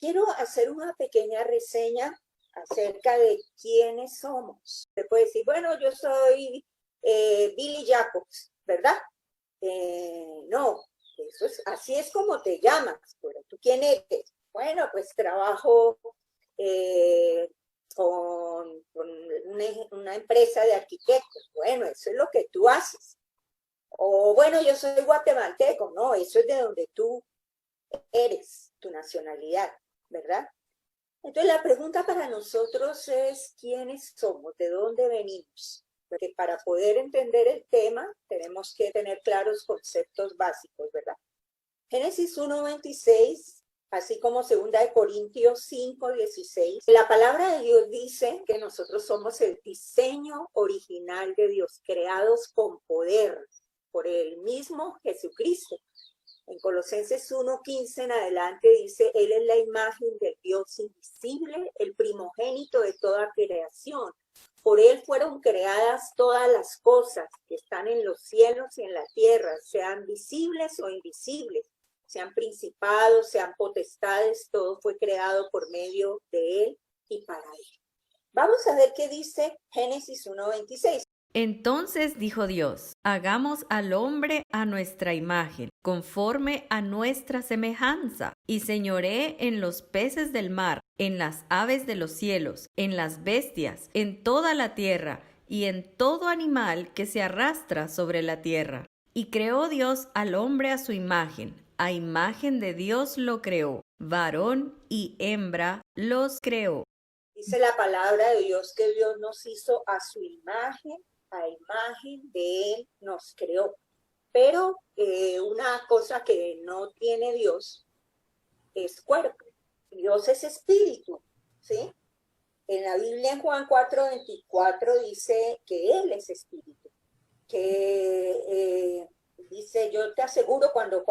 quiero hacer una pequeña reseña acerca de quiénes somos. Se puede decir, bueno, yo soy Billy Jacobs, ¿verdad? No, así es como te llamas, pero ¿tú quién eres? Bueno, pues trabajo eh, con una empresa de arquitectos. Bueno, eso es lo que tú haces. O bueno, yo soy guatemalteco. No, eso es de donde tú eres, tu nacionalidad, ¿verdad? Entonces la pregunta para nosotros es quiénes somos, de dónde venimos. Porque para poder entender el tema tenemos que tener claros conceptos básicos, ¿verdad? Génesis 1:26, así como 2 Corintios 5:16, la palabra de Dios dice que nosotros somos el diseño original de Dios, creados con poder por el mismo Jesucristo. En Colosenses 1:15 en adelante dice, Él es la imagen del Dios invisible, el primogénito de toda creación. Por Él fueron creadas todas las cosas que están en los cielos y en la tierra, sean visibles o invisibles, sean principados, sean potestades, todo fue creado por medio de Él y para Él. Vamos a ver qué dice Génesis 1:26. Entonces dijo Dios, hagamos al hombre a nuestra imagen, conforme a nuestra semejanza, y señoree en los peces del mar, en las aves de los cielos, en las bestias, en toda la tierra, y en todo animal que se arrastra sobre la tierra. Y creó Dios al hombre a su imagen, a imagen de Dios lo creó, varón y hembra los creó. Dice la palabra de Dios que Dios nos hizo a su imagen, a imagen de Él nos creó. Pero una cosa que no tiene Dios es cuerpo. Dios es espíritu, ¿sí? En la Biblia en Juan 4:24 dice que Él es espíritu. Que dice, yo te aseguro cuando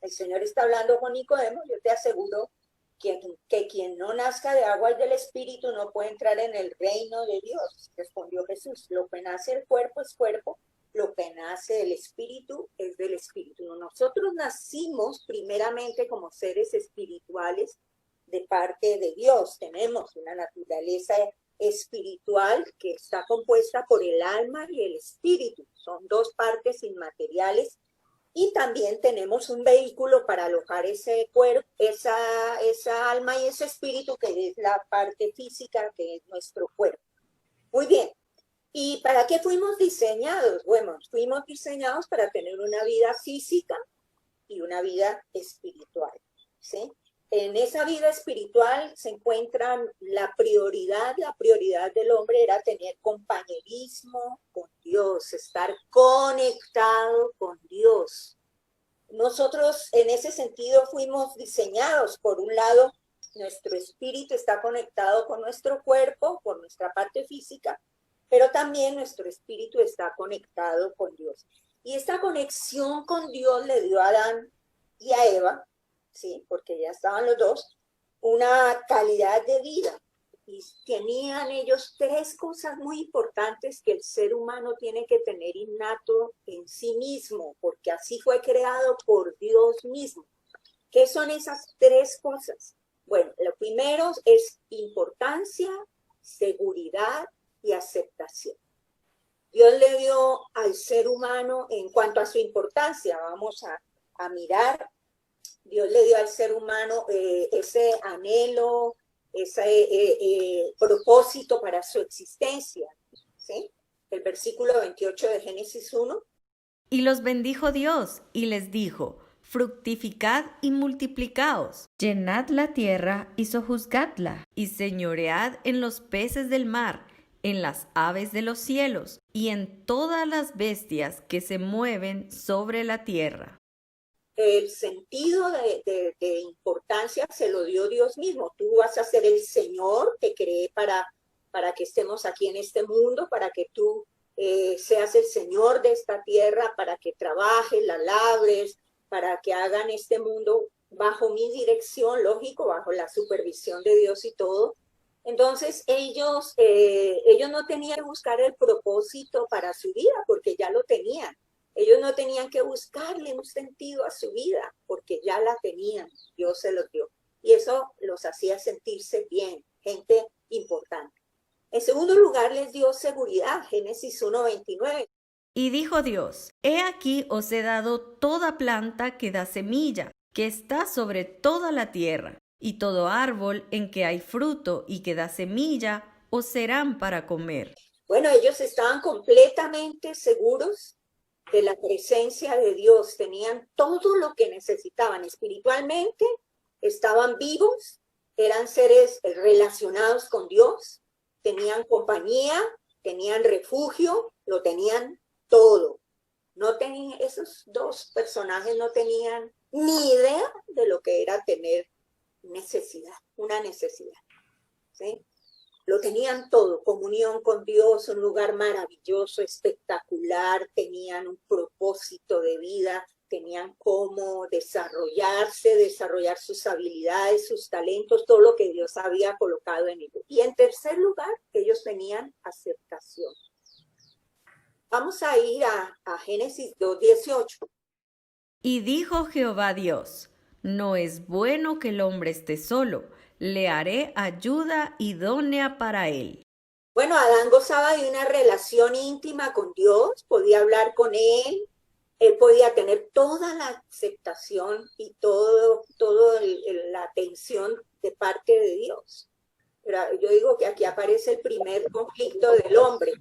el Señor está hablando con Nicodemo, yo te aseguro que quien no nazca de agua y del espíritu no puede entrar en el reino de Dios. Respondió Jesús, lo que nace del cuerpo es cuerpo, lo que nace del espíritu es del espíritu. Nosotros nacimos primeramente como seres espirituales de parte de Dios. Tenemos una naturaleza espiritual que está compuesta por el alma y el espíritu. Son dos partes inmateriales. Y también tenemos un vehículo para alojar ese cuerpo, esa alma y ese espíritu, que es la parte física, que es nuestro cuerpo. Muy bien. ¿Y para qué fuimos diseñados? Bueno, fuimos diseñados para tener una vida física y una vida espiritual, ¿sí? En esa vida espiritual se encuentran la prioridad del hombre era tener compañerismo con Dios, estar conectado con Dios. Nosotros en ese sentido fuimos diseñados. Por un lado, nuestro espíritu está conectado con nuestro cuerpo, por nuestra parte física, pero también nuestro espíritu está conectado con Dios. Y esta conexión con Dios le dio a Adán y a Eva, ¿sí? Porque ya estaban los dos, una calidad de vida. Y tenían ellos tres cosas muy importantes que el ser humano tiene que tener innato en sí mismo, porque así fue creado por Dios mismo. ¿Qué son esas tres cosas? Bueno, lo primero es importancia, seguridad y aceptación. Dios le dio al ser humano, en cuanto a su importancia, vamos a mirar, Dios le dio al ser humano ese anhelo, ese propósito para su existencia, ¿sí? El versículo 28 de Génesis 1. Y los bendijo Dios, y les dijo, fructificad y multiplicaos, llenad la tierra y sojuzgadla, y señoread en los peces del mar, en las aves de los cielos, y en todas las bestias que se mueven sobre la tierra. El sentido de importancia se lo dio Dios mismo. Tú vas a ser el Señor que creé para que estemos aquí en este mundo, para que tú seas el Señor de esta tierra, para que trabajes, la labres, para que hagan este mundo bajo mi dirección, lógico, bajo la supervisión de Dios y todo. Entonces ellos no tenían que buscar el propósito para su vida, porque ya lo tenían. Ellos no tenían que buscarle un sentido a su vida, porque ya la tenían, Dios se los dio. y eso los hacía sentirse bien, gente importante. En segundo lugar, les dio seguridad, Génesis 1:29. Y dijo Dios, he aquí os he dado toda planta que da semilla, que está sobre toda la tierra, y todo árbol en que hay fruto y que da semilla, os serán para comer. Bueno, ellos estaban completamente seguros de la presencia de Dios, tenían todo lo que necesitaban espiritualmente, estaban vivos, eran seres relacionados con Dios, tenían compañía, tenían refugio, lo tenían todo. No tenían, esos dos personajes no tenían ni idea de lo que era tener necesidad, una necesidad, ¿sí? Lo tenían todo, comunión con Dios, un lugar maravilloso, espectacular, tenían un propósito de vida, tenían cómo desarrollarse, desarrollar sus habilidades, sus talentos, todo lo que Dios había colocado en ellos. Y en tercer lugar, ellos tenían aceptación. Vamos a ir a Génesis 2:18. Y dijo Jehová Dios, no es bueno que el hombre esté solo, le haré ayuda idónea para él. Bueno, Adán gozaba de una relación íntima con Dios, podía hablar con él podía tener toda la aceptación y todo la atención de parte de Dios. Pero yo digo que aquí aparece el primer conflicto del hombre,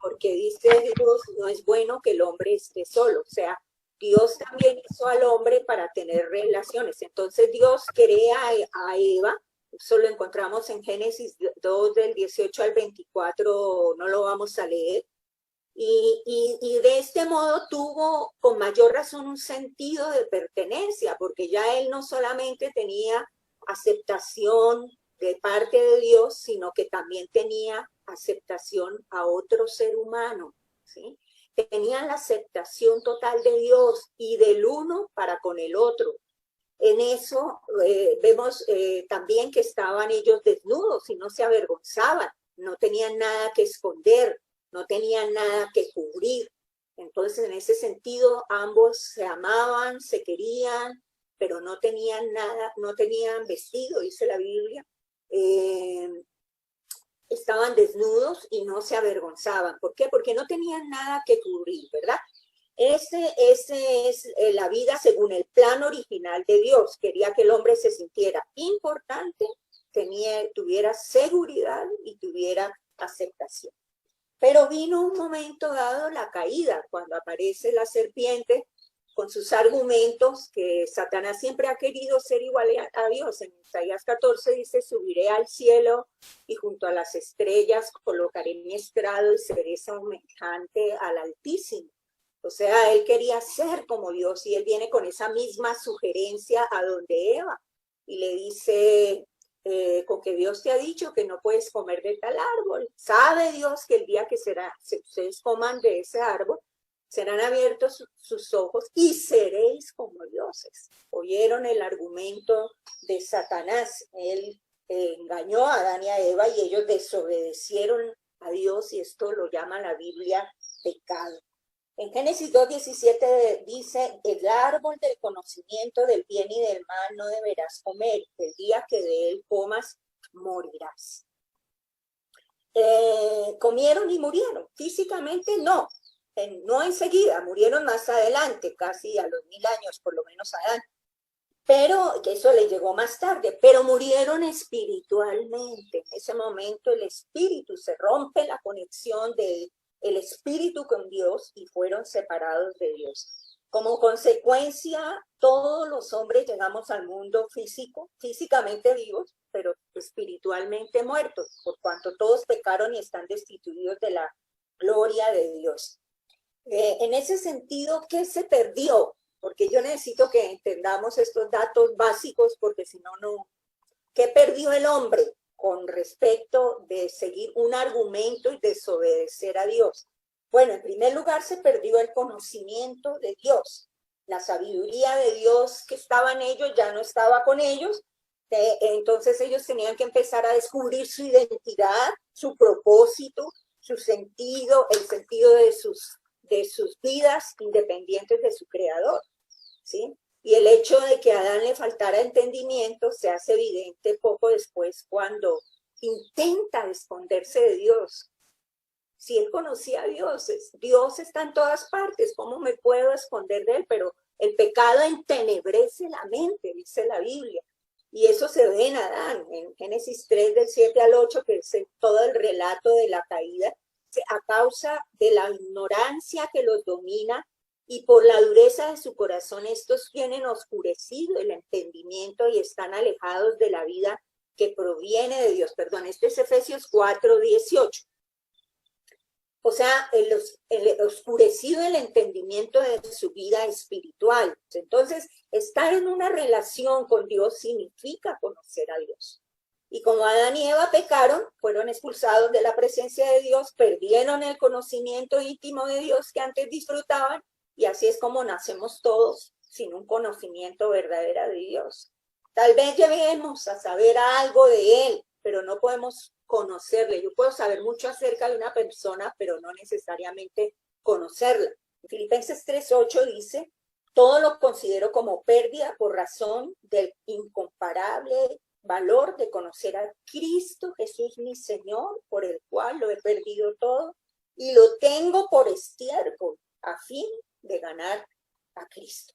porque dice Dios, no es bueno que el hombre esté solo, o sea, Dios también hizo al hombre para tener relaciones. Entonces Dios crea a Eva, eso lo encontramos en Génesis 2 del 18 al 24, no lo vamos a leer, y de este modo tuvo con mayor razón un sentido de pertenencia, porque ya él no solamente tenía aceptación de parte de Dios, sino que también tenía aceptación a otro ser humano, ¿sí? Tenían la aceptación total de Dios y del uno para con el otro. En eso vemos también que estaban ellos desnudos y no se avergonzaban, no tenían nada que esconder, no tenían nada que cubrir. Entonces, en ese sentido, ambos se amaban, se querían, pero no tenían nada, no tenían vestido, dice la Biblia. Estaban desnudos y no se avergonzaban. ¿Por qué? Porque no tenían nada que cubrir, ¿verdad? Ese es la vida según el plan original de Dios. Quería que el hombre se sintiera importante, tuviera seguridad y tuviera aceptación. Pero vino un momento dado la caída, cuando aparece la serpiente con sus argumentos, que Satanás siempre ha querido ser igual a Dios. En Isaías 14 dice, subiré al cielo y junto a las estrellas colocaré mi estrado y seré semejante al Altísimo. O sea, él quería ser como Dios y él viene con esa misma sugerencia a donde Eva y le dice, con que Dios te ha dicho que no puedes comer de tal árbol. Sabe Dios que el día que ustedes coman de ese árbol, serán abiertos sus ojos y seréis como dioses. Oyeron el argumento de Satanás. Él engañó a Adán y a Eva y ellos desobedecieron a Dios y esto lo llama la Biblia pecado. En Génesis 2:17 dice, el árbol del conocimiento del bien y del mal no deberás comer, el día que de él comas morirás. Comieron y murieron, físicamente no enseguida, murieron más adelante, casi a los 1000 años por lo menos Adán, pero que eso le llegó más tarde, pero murieron espiritualmente. En ese momento el espíritu se rompe, la conexión del espíritu con Dios y fueron separados de Dios. Como consecuencia, todos los hombres llegamos al mundo físicamente vivos, pero espiritualmente muertos, por cuanto todos pecaron y están destituidos de la gloria de Dios. En ese sentido, ¿qué se perdió? Porque yo necesito que entendamos estos datos básicos, porque si no, no. ¿Qué perdió el hombre con respecto de seguir un argumento y desobedecer a Dios? Bueno, en primer lugar se perdió el conocimiento de Dios. La sabiduría de Dios que estaba en ellos ya no estaba con ellos. Entonces ellos tenían que empezar a descubrir su identidad, su propósito, su sentido, el sentido de sus vidas independientes de su creador, ¿sí? Y el hecho de que a Adán le faltara entendimiento se hace evidente poco después cuando intenta esconderse de Dios. Si él conocía a Dios, Dios está en todas partes, ¿cómo me puedo esconder de él? Pero el pecado entenebrece la mente, dice la Biblia. Y eso se ve en Adán, en Génesis 3, del 7 al 8, que es todo el relato de la caída, a causa de la ignorancia que los domina y por la dureza de su corazón, estos tienen oscurecido el entendimiento y están alejados de la vida que proviene de Dios. Perdón, este es Efesios 4, 18. O sea, el oscurecido el entendimiento de su vida espiritual. Entonces, estar en una relación con Dios significa conocer a Dios. Y como Adán y Eva pecaron, fueron expulsados de la presencia de Dios, perdieron el conocimiento íntimo de Dios que antes disfrutaban, y así es como nacemos todos sin un conocimiento verdadero de Dios. Tal vez lleguemos a saber algo de Él, pero no podemos conocerle. Yo puedo saber mucho acerca de una persona, pero no necesariamente conocerla. Filipenses 3:8 dice, todo lo considero como pérdida por razón del incomparable valor de conocer a Cristo Jesús mi Señor, por el cual lo he perdido todo y lo tengo por estiércol a fin de ganar a Cristo.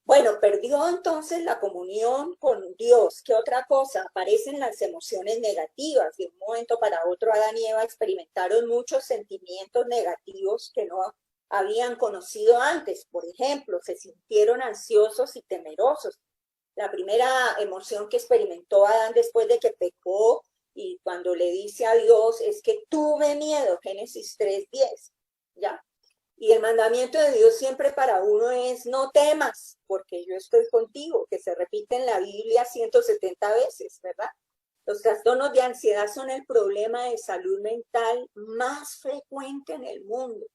Bueno, perdió entonces la comunión con Dios. ¿Qué otra cosa? Aparecen las emociones negativas. De un momento para otro, Adán y Eva experimentaron muchos sentimientos negativos que no habían conocido antes. Por ejemplo, se sintieron ansiosos y temerosos. La primera emoción que experimentó Adán después de que pecó y cuando le dice a Dios es que tuve miedo, Génesis 3:10, ¿ya? Y el mandamiento de Dios siempre para uno es no temas, porque yo estoy contigo, que se repite en la Biblia 170 veces, ¿verdad? Los trastornos de ansiedad son el problema de salud mental más frecuente en el mundo.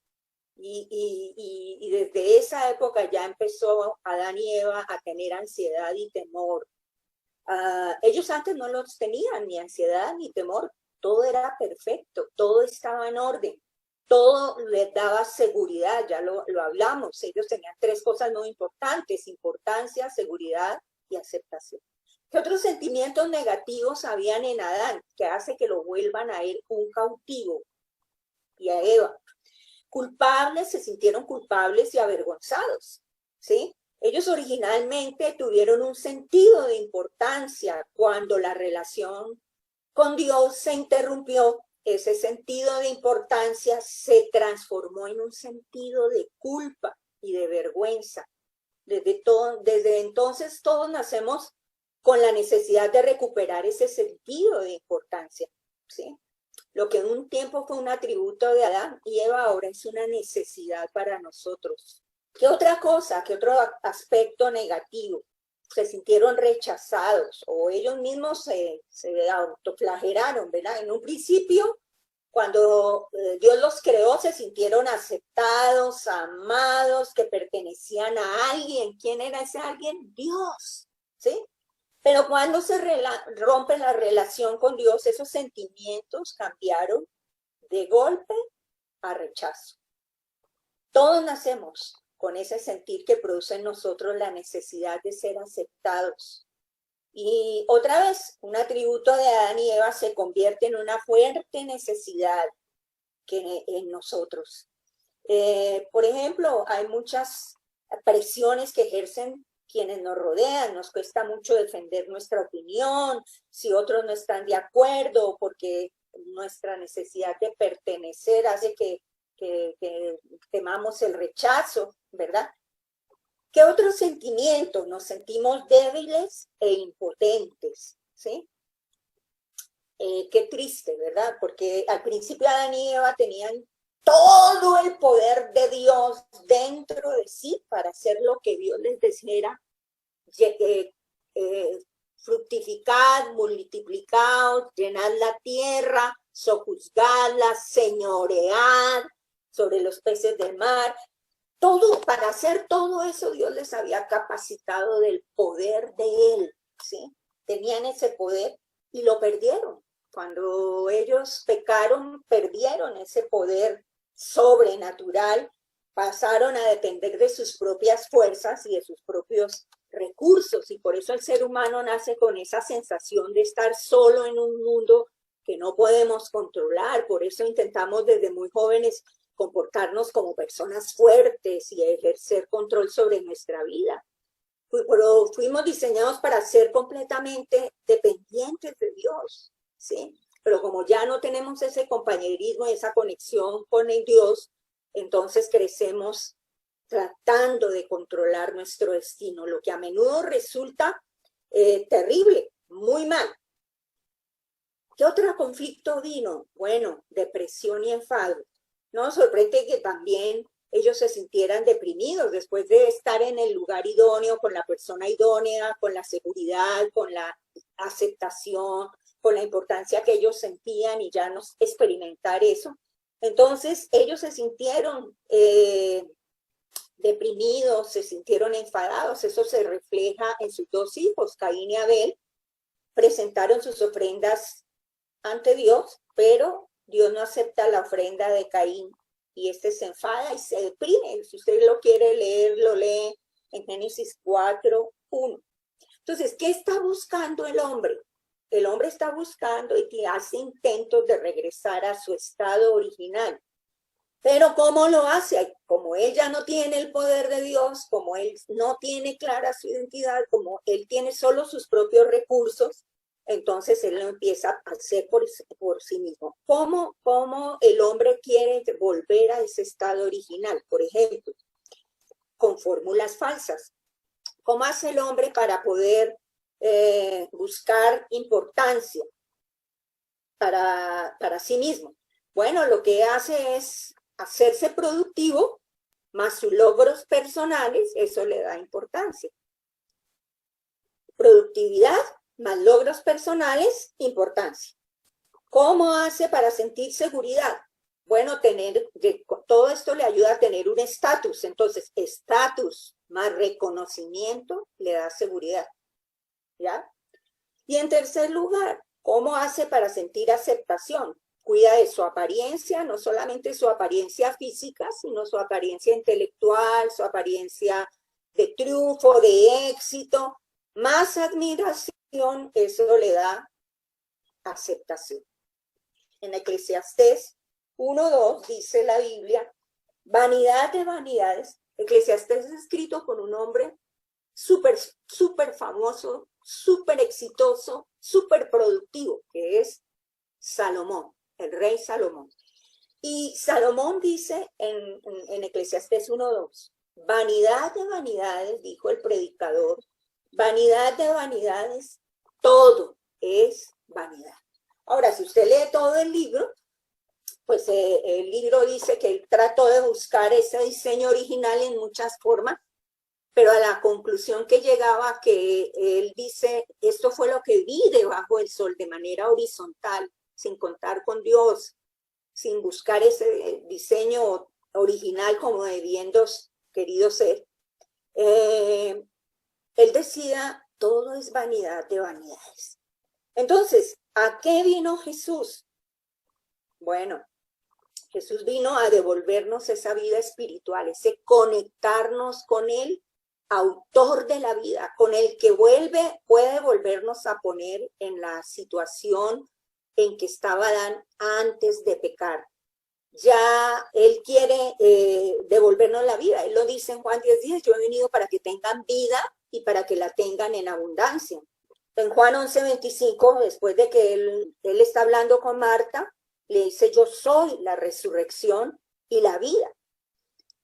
Y desde esa época ya empezó Adán y Eva a tener ansiedad y temor. Ellos antes no los tenían, ni ansiedad ni temor. Todo era perfecto, todo estaba en orden. Todo les daba seguridad, ya lo hablamos. Ellos tenían tres cosas muy importantes: importancia, seguridad y aceptación. ¿Qué otros sentimientos negativos habían en Adán que hace que lo vuelvan a él un cautivo? Y a Eva. Culpables, se sintieron culpables y avergonzados, ¿sí? Ellos originalmente tuvieron un sentido de importancia. Cuando la relación con Dios se interrumpió, ese sentido de importancia se transformó en un sentido de culpa y de vergüenza. Desde entonces todos nacemos con la necesidad de recuperar ese sentido de importancia, ¿sí? Lo que en un tiempo fue un atributo de Adán y Eva ahora es una necesidad para nosotros. ¿Qué otra cosa? ¿Qué otro aspecto negativo? Se sintieron rechazados o ellos mismos se autoflagelaron, ¿verdad? En un principio, cuando Dios los creó, se sintieron aceptados, amados, que pertenecían a alguien. ¿Quién era ese alguien? Dios, ¿sí? Pero cuando se rompe la relación con Dios, esos sentimientos cambiaron de golpe a rechazo. Todos nacemos con ese sentir que produce en nosotros la necesidad de ser aceptados. Y otra vez, un atributo de Adán y Eva se convierte en una fuerte necesidad en nosotros. Por ejemplo, hay muchas presiones que ejercen quienes nos rodean. Nos cuesta mucho defender nuestra opinión, si otros no están de acuerdo, porque nuestra necesidad de pertenecer hace que temamos el rechazo, ¿verdad? ¿Qué otros sentimientos? Nos sentimos débiles e impotentes, ¿sí? Qué triste, ¿verdad? Porque al principio Adán y Eva tenían todo el poder de Dios dentro de sí para hacer lo que Dios les dijera. Fructificad, multiplicaos, llenad la tierra, sojuzgadla, señoread sobre los peces del mar. Todo, para hacer todo eso, Dios les había capacitado del poder de Él, ¿sí? Tenían ese poder y lo perdieron. Cuando ellos pecaron, perdieron ese poder sobrenatural pasaron a depender de sus propias fuerzas y de sus propios recursos, y por eso el ser humano nace con esa sensación de estar solo en un mundo que no podemos controlar. Por eso intentamos desde muy jóvenes comportarnos como personas fuertes y ejercer control sobre nuestra vida. Pero fuimos diseñados para ser completamente dependientes de Dios, ¿sí? Pero como ya no tenemos ese compañerismo, esa conexión con el Dios, entonces crecemos tratando de controlar nuestro destino, lo que a menudo resulta terrible, muy mal. ¿Qué otro conflicto vino? Bueno, depresión y enfado. No sorprende que también ellos se sintieran deprimidos después de estar en el lugar idóneo, con la persona idónea, con la seguridad, con la aceptación, con la importancia que ellos sentían y ya no experimentar eso. Entonces ellos se sintieron deprimidos, se sintieron enfadados. Eso se refleja en sus dos hijos, Caín y Abel. Presentaron sus ofrendas ante Dios, pero Dios no acepta la ofrenda de Caín y se enfada y se deprime. Si usted lo quiere leer, lo lee en Génesis 4:1. Entonces, ¿qué está buscando el hombre? El hombre está buscando y hace intentos de regresar a su estado original. Pero ¿cómo lo hace? Como él ya no tiene el poder de Dios, como él no tiene clara su identidad, como él tiene solo sus propios recursos, entonces él lo empieza a hacer por sí mismo. ¿Cómo el hombre quiere volver a ese estado original? Por ejemplo, con fórmulas falsas. ¿Cómo hace el hombre para poder buscar importancia para sí mismo? Bueno, lo que hace es hacerse productivo, más sus logros personales, eso le da importancia. Productividad más logros personales, importancia. ¿Cómo hace para sentir seguridad? Bueno, todo esto le ayuda a tener un estatus. Entonces, estatus más reconocimiento le da seguridad. ¿Ya? Y en tercer lugar, ¿cómo hace para sentir aceptación? Cuida de su apariencia, no solamente su apariencia física, sino su apariencia intelectual, su apariencia de triunfo, de éxito, más admiración, eso le da aceptación. En Eclesiastés 1:2 dice la Biblia, vanidad de vanidades. Eclesiastés es escrito por un hombre súper famoso, súper exitoso, súper productivo, que es Salomón, el rey Salomón. Y Salomón dice en Eclesiastés 1:2, vanidad de vanidades, dijo el predicador, vanidad de vanidades, todo es vanidad. Ahora, si usted lee todo el libro, pues el libro dice que él trató de buscar ese diseño original en muchas formas, pero a la conclusión que llegaba, que él dice, esto fue lo que vi debajo del sol de manera horizontal, sin contar con Dios, sin buscar ese diseño original como debiendo querido ser. Él decía, todo es vanidad de vanidades. Entonces, ¿a qué vino Jesús? Bueno, Jesús vino a devolvernos esa vida espiritual, ese conectarnos con Él, autor de la vida, con el que puede volvernos a poner en la situación en que estaba Adán antes de pecar. Ya Él quiere devolvernos la vida. Él lo dice en Juan 10:10, yo he venido para que tengan vida y para que la tengan en abundancia. En Juan 11:25, después de que él está hablando con Marta, le dice, yo soy la resurrección y la vida.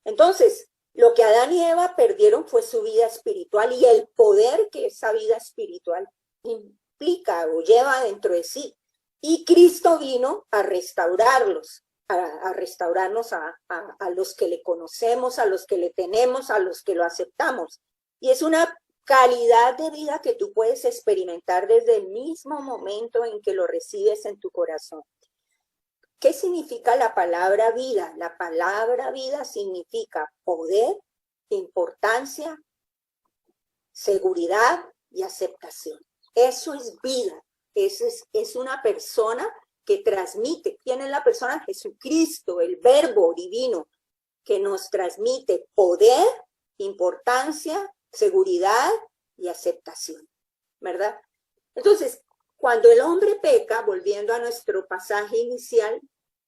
Entonces, lo que Adán y Eva perdieron fue su vida espiritual y el poder que esa vida espiritual implica o lleva dentro de sí. Y Cristo vino a restaurarlos, a restaurarnos a los que le conocemos, a los que le tenemos, a los que lo aceptamos. Y es una calidad de vida que tú puedes experimentar desde el mismo momento en que lo recibes en tu corazón. ¿Qué significa la palabra vida? La palabra vida significa poder, importancia, seguridad y aceptación. Eso es vida. Es una persona que transmite. ¿Quién es la persona? Jesucristo, el verbo divino, que nos transmite poder, importancia, seguridad y aceptación, ¿verdad? Entonces, cuando el hombre peca, volviendo a nuestro pasaje inicial,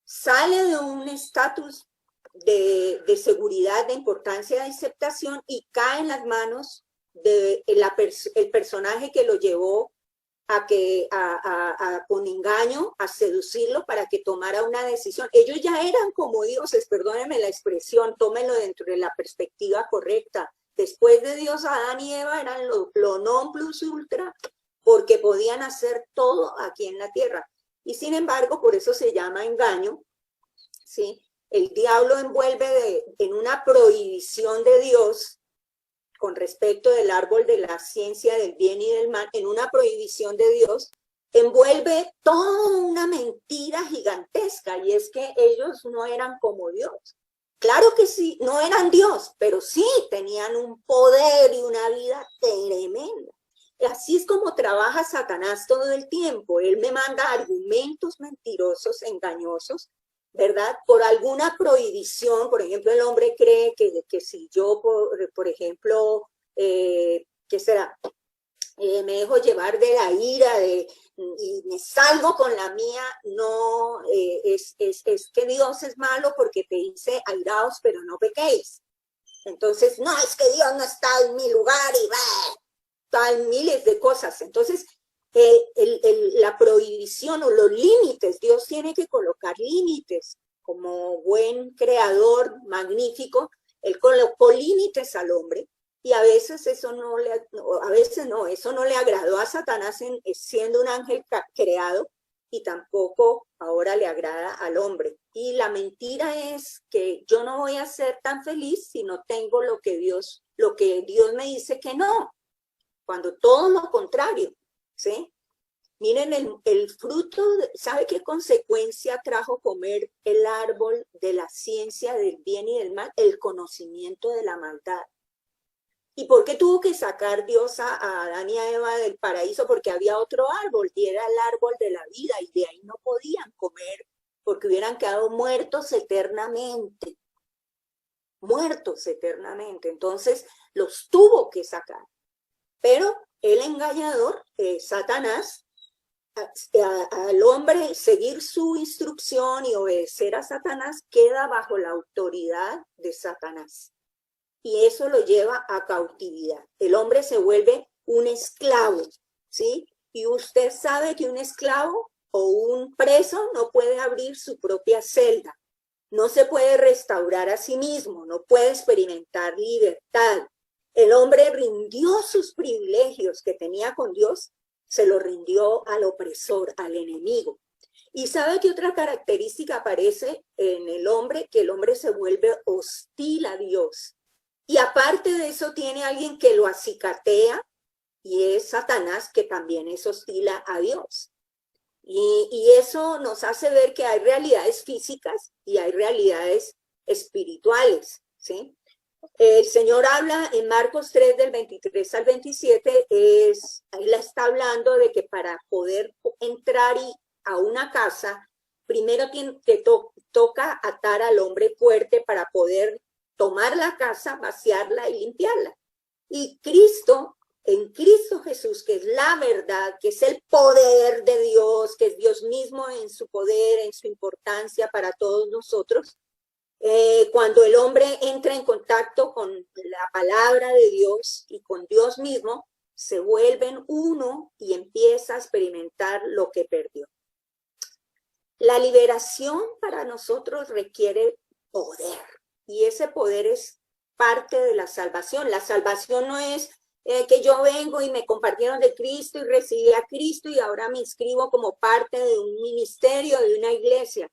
sale de un estatus de seguridad, de importancia, de aceptación y cae en las manos de el personaje que lo llevó con engaño a seducirlo para que tomara una decisión. Ellos ya eran como dioses, perdónenme la expresión, tómenlo dentro de la perspectiva correcta. Después de Dios, Adán y Eva eran lo non plus ultra, porque podían hacer todo aquí en la tierra. Y sin embargo, por eso se llama engaño, ¿sí? El diablo envuelve en una prohibición de Dios con respecto del árbol de la ciencia del bien y del mal, en una prohibición de Dios, envuelve toda una mentira gigantesca, y es que ellos no eran como Dios. Claro que sí, no eran Dios, pero sí tenían un poder y una vida tremenda. Así es como trabaja Satanás todo el tiempo. Él me manda argumentos mentirosos, engañosos, ¿verdad? Por alguna prohibición. Por ejemplo, el hombre cree que si yo, por ejemplo, ¿qué será? Me dejo llevar de la ira y me salgo con la mía, no, es que Dios es malo porque te dice airaos, pero no pequéis. Entonces, no, es que Dios no está en mi lugar y están miles de cosas. Entonces, la prohibición o los límites, Dios tiene que colocar límites. Como buen creador magnífico, Él colocó límites al hombre, y a veces eso no le agradó a Satanás siendo un ángel creado, y tampoco ahora le agrada al hombre. Y la mentira es que yo no voy a ser tan feliz si no tengo lo que Dios me dice que no, cuando todo lo contrario, ¿sí? Miren el fruto, ¿sabe qué consecuencia trajo comer el árbol de la ciencia del bien y del mal? El conocimiento de la maldad. ¿Y por qué tuvo que sacar Dios a Adán y a Eva del paraíso? Porque había otro árbol, y era el árbol de la vida, y de ahí no podían comer, porque hubieran quedado muertos eternamente. Muertos eternamente. Entonces los tuvo que sacar. Pero el engañador, Satanás, al hombre seguir su instrucción y obedecer a Satanás, queda bajo la autoridad de Satanás. Y eso lo lleva a cautividad. El hombre se vuelve un esclavo, ¿sí? Y usted sabe que un esclavo o un preso no puede abrir su propia celda, no se puede restaurar a sí mismo, no puede experimentar libertad. El hombre rindió sus privilegios que tenía con Dios, se lo rindió al opresor, al enemigo. ¿Y sabe qué otra característica aparece en el hombre? Que el hombre se vuelve hostil a Dios. Y aparte de eso tiene alguien que lo acicatea, y es Satanás, que también es hostil a Dios. Y eso nos hace ver que hay realidades físicas y hay realidades espirituales, ¿sí? El Señor habla en Marcos 3, del 23 al 27, él está hablando de que para poder entrar a una casa, primero toca atar al hombre fuerte para poder tomar la casa, vaciarla y limpiarla. Y Cristo, en Cristo Jesús, que es la verdad, que es el poder de Dios, que es Dios mismo en su poder, en su importancia para todos nosotros, cuando el hombre entra en contacto con la palabra de Dios y con Dios mismo, se vuelven uno y empieza a experimentar lo que perdió. La liberación para nosotros requiere poder, y ese poder es parte de la salvación. La salvación no es que yo vengo y me compartieron de Cristo y recibí a Cristo y ahora me inscribo como parte de un ministerio, de una iglesia.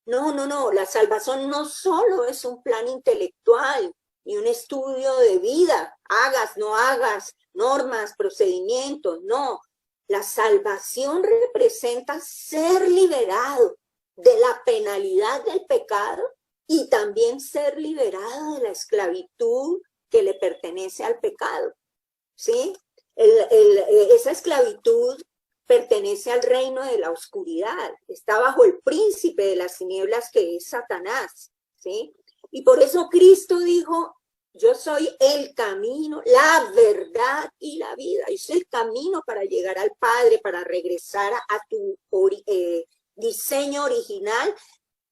No, la salvación no solo es un plan intelectual ni un estudio de vida, hagas, no hagas, normas, procedimientos, no. La salvación representa ser liberado de la penalidad del pecado y también ser liberado de la esclavitud que le pertenece al pecado, ¿sí? Esa esclavitud pertenece al reino de la oscuridad, está bajo el príncipe de las tinieblas, que es Satanás, ¿sí? Y por eso Cristo dijo, yo soy el camino, la verdad y la vida. Yo soy el camino para llegar al Padre, para regresar a tu diseño original.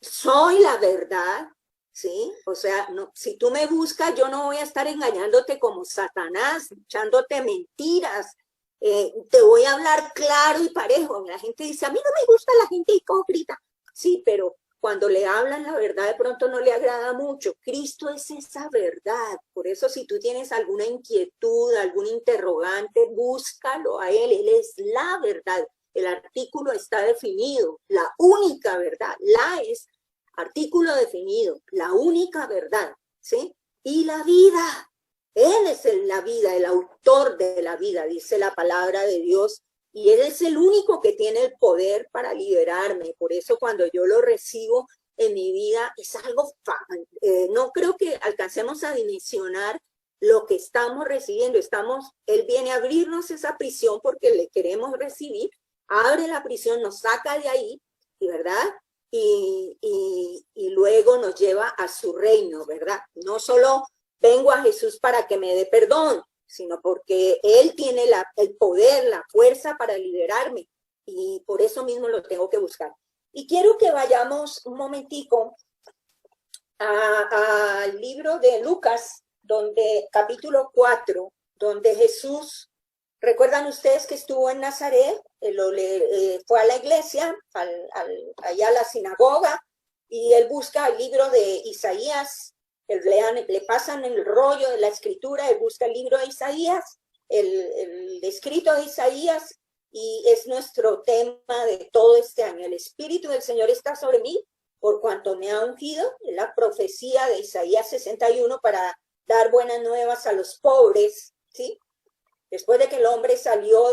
Soy la verdad, ¿sí? O sea, no, si tú me buscas, yo no voy a estar engañándote como Satanás, echándote mentiras. Te voy a hablar claro y parejo. La gente dice, a mí no me gusta la gente hipócrita. Sí, pero cuando le hablan la verdad de pronto no le agrada mucho. Cristo es esa verdad. Por eso si tú tienes alguna inquietud, algún interrogante, búscalo a Él es la verdad. El artículo está definido, la única verdad. La es artículo definido, la única verdad, ¿sí? Y la vida. Él es la vida, el autor de la vida, dice la palabra de Dios. Y Él es el único que tiene el poder para liberarme. Por eso cuando yo lo recibo en mi vida es algo, no creo que alcancemos a dimensionar lo que estamos recibiendo. Él viene a abrirnos esa prisión porque le queremos recibir, abre la prisión, nos saca de ahí, ¿verdad? Y luego nos lleva a su reino, ¿verdad? No solo vengo a Jesús para que me dé perdón, sino porque Él tiene el poder, la fuerza para liberarme, y por eso mismo lo tengo que buscar. Y quiero que vayamos un momentico al libro de Lucas, capítulo 4, donde Jesús, ¿recuerdan ustedes que estuvo en Nazaret? Fue a la iglesia, allá a la sinagoga, y él busca el libro de Isaías. Le pasan el rollo de la escritura, él busca el libro de Isaías, el escrito de Isaías, y es nuestro tema de todo este año. El Espíritu del Señor está sobre mí, por cuanto me ha ungido, es la profecía de Isaías 61, para dar buenas nuevas a los pobres, ¿sí? Después de que el hombre salió